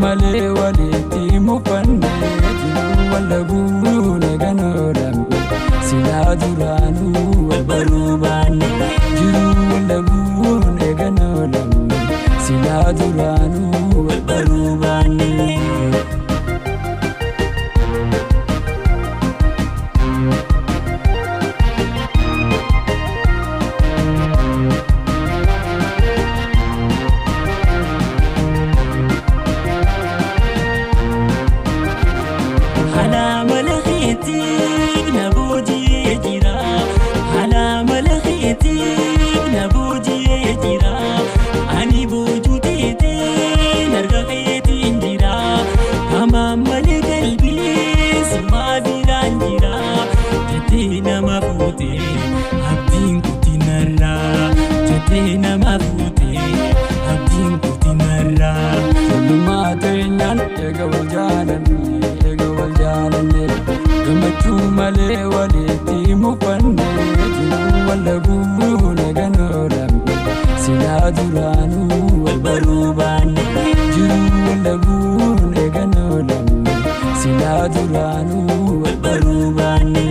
malee walitti mufanne jiru wal dhabuu naganoolamne silaa duraanuu wal baruu baanne jiru wal dhabuu naganoolamne silaa duraanuu wal baruu baanne. Malee walitti mufanne jiru wal dhabuu naganoolamne silaa duraanuu wal baruu baanne jiru wal dhabuu naganoolamne silaa duraanuu wal baruu baanne.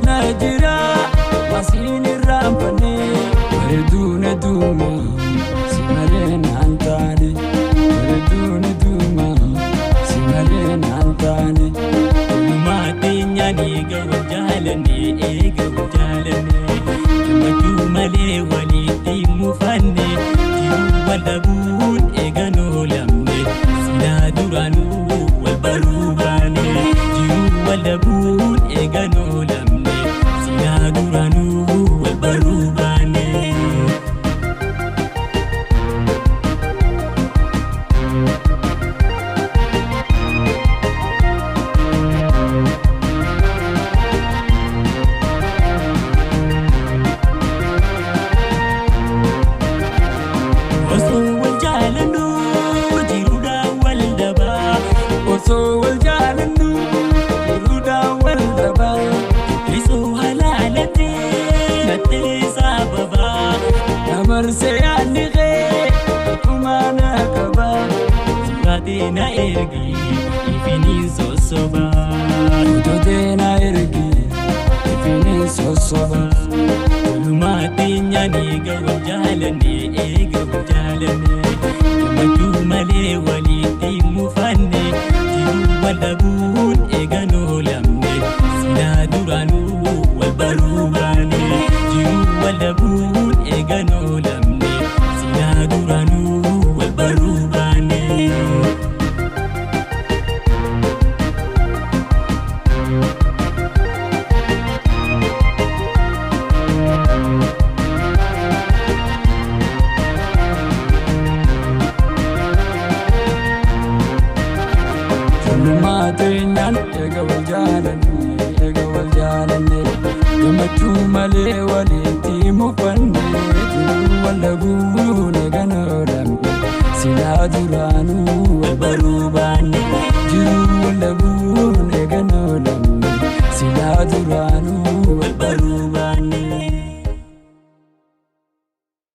Najira masini rampane reduna duma simalena antani reduna duma simalena antani matinya ni gawajalane gawajalane majumale waliti mufanne jiwalabun eganolamne sinaduranu walbarubane jiwalabun eganolamne sinaduranu walbarubane. Na ergi ifini sosoba utodena ergi ifini sosoba lumatinya ni gawajalane gawajalane majumale waliti mufanne jiru walabun eganolamne sinaduranu walbarubane jiru walabun eganolamne sinaduranu walbarubane. Matinyan egawajalane gamachuu malee walitti mufanne jiru wal dhabuu naganoolamne silaa duraanuu wal baruu baanne.